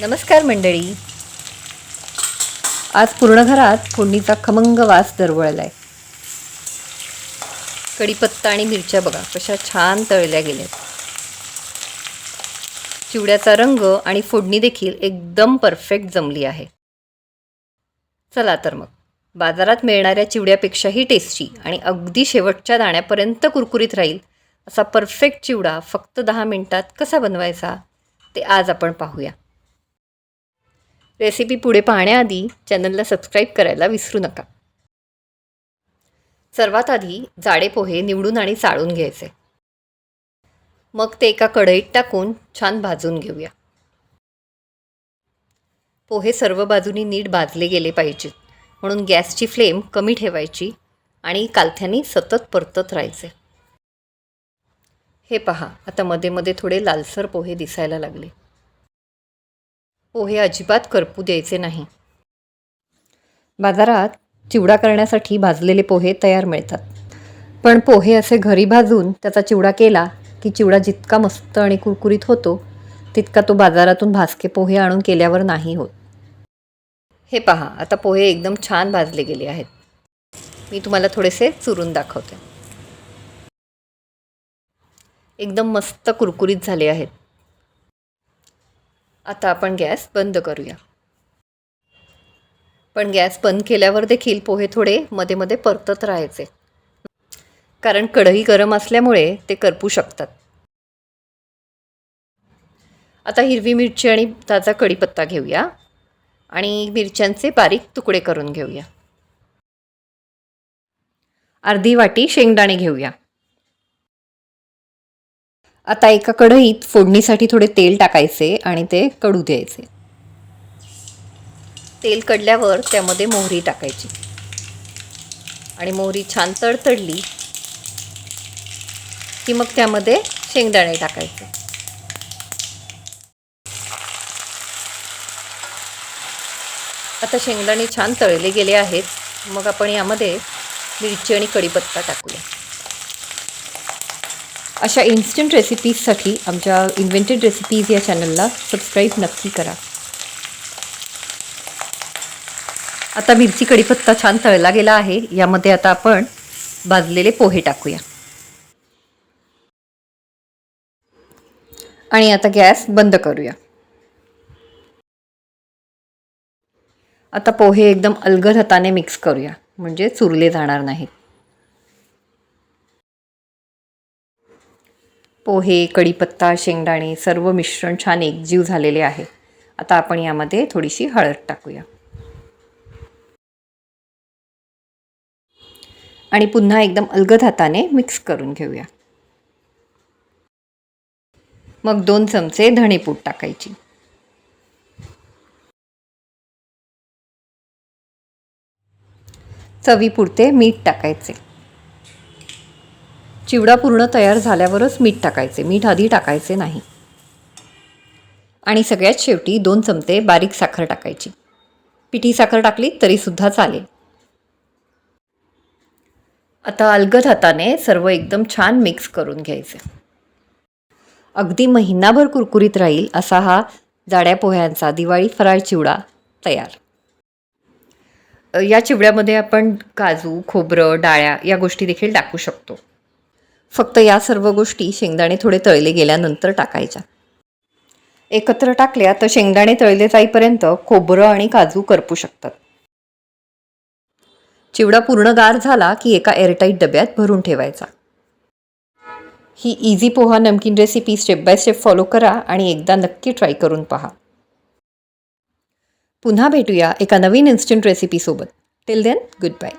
नमस्कार मंडळी. आज पूर्ण घरात फोडणीचा खमंग वास दरवळलाय. कढीपत्ता आणि मिरच्या बघा कशा छान तळल्या गेल्यात. चिवड्याचा रंग आणि फोडणी देखील एकदम परफेक्ट जमली आहे. चला तर मग बाजारात मिळणाऱ्या चिवड्यापेक्षाही टेस्टी आणि अगदी शेवटच्या दाण्यापर्यंत कुरकुरीत राहील असा परफेक्ट चिवडा फक्त 10 मिनिटात कसा बनवायचा ते आज आपण पाहूया. रेसिपी पुढे पाहण्याआधी चॅनलला सबस्क्राईब करायला विसरू नका. सर्वात आधी जाडे पोहे निवडून आणि चाळून घ्यायचे. मग ते एका कढईत टाकून छान भाजून घेऊया. पोहे सर्व बाजूनी नीट भाजले गेले पाहिजेत, म्हणून गॅसची फ्लेम कमी ठेवायची आणि कालथ्यानी सतत परतत राहायचे. हे पहा, आता मध्ये मध्ये थोडे लालसर पोहे दिसायला लागले. पोहे अजिबात करपू द्यायचे नाही. बाजारात चिवडा करण्यासाठी भाजलेले पोहे तयार मिळतात, पण पोहे असे घरी भाजून त्याचा चिवडा केला की चिवडा जितका मस्त आणि कुरकुरीत होतो तितका तो बाजारातून भाजके पोहे आणून केल्यावर नाही होत. हे पहा, आता पोहे एकदम छान भाजले गेले आहेत. मी तुम्हाला थोडेसे चुरून दाखवते. एकदम मस्त कुरकुरीत झाले आहेत. आता आपण गॅस बंद करूया. पण गॅस बंद केल्यावर देखील पोहे थोडे मध्ये मध्ये परतत राहायचे, कारण कढई गरम असल्यामुळे ते करपू शकतात. आता हिरवी मिरची आणि ताजा कढीपत्ता घेऊया आणि मिरच्यांचे बारीक तुकडे करून घेऊया. अर्धी वाटी शेंगदाणे घेऊया. आता एका कढईत फोडणीसाठी थोडे तेल टाकायचे आणि ते कडू द्यायचे. तेल कडल्यावर त्यामध्ये मोहरी टाकायची आणि मोहरी छान तडतडली की मग त्यामध्ये शेंगदाणे टाकायचे. आता शेंगदाणे छान तळले गेले आहेत. मग आपण यामध्ये मिरची आणि कढीपत्ता टाकूया. अशा इन्स्टंट रेसिपीजसाठी आमच्या इन्व्हेंटेड रेसिपीज या चॅनलला सबस्क्राईब नक्की करा. आता मिरची कढीपत्ता छान तळला गेला आहे. यामध्ये आता आपण भाजलेले पोहे टाकूया आणि आता गॅस बंद करूया. आता पोहे एकदम अलगद हाताने मिक्स करूया, म्हणजे चुरले जाणार नाहीत. पोहे, कढीपत्ता, शेंगदाणे सर्व मिश्रण छान एकजीव झालेले आहे. आता आपण यामध्ये थोडीशी हळद टाकूया आणि पुन्हा एकदम अलगद हाताने मिक्स करून घेऊया. मग 2 चमचे धणेपूड टाकायची. चवीपुरते मीठ टाकायचे. चिवडा पूर्ण तयार झाल्यावरच मीठ टाकायचे, मीठ आधी टाकायचे नाही. आणि सगळ्यात शेवटी 2 चमचे बारीक साखर टाकायची. पिठी साखर टाकली तरीसुद्धा चालेल. आता अलगद हाताने सर्व एकदम छान मिक्स करून घ्यायचे. अगदी महिनाभर कुरकुरीत राहील असा हा जाड्या पोह्यांचा दिवाळी फराळ चिवडा तयार. या चिवड्यामध्ये आपण काजू, खोबरं, डाळ्या या गोष्टी देखील टाकू शकतो. फक्त या सर्व गोष्टी शेंगदाणे थोडे तळले गेल्यानंतर टाकायच्या. एकत्र टाकल्या तर शेंगदाणे तळले जाईपर्यंत खोबरं आणि काजू करपू शकतात. चिवडा पूर्ण गार झाला की एका एअरटाईट डब्यात भरून ठेवायचा. ही इझी पोहा नमकीन recipe step by step follow करा आणि एकदा नक्की ट्राय करून पहा. पुन्हा भेटूया एका नवीन इन्स्टंट रेसिपीसोबत. Till then, good bye.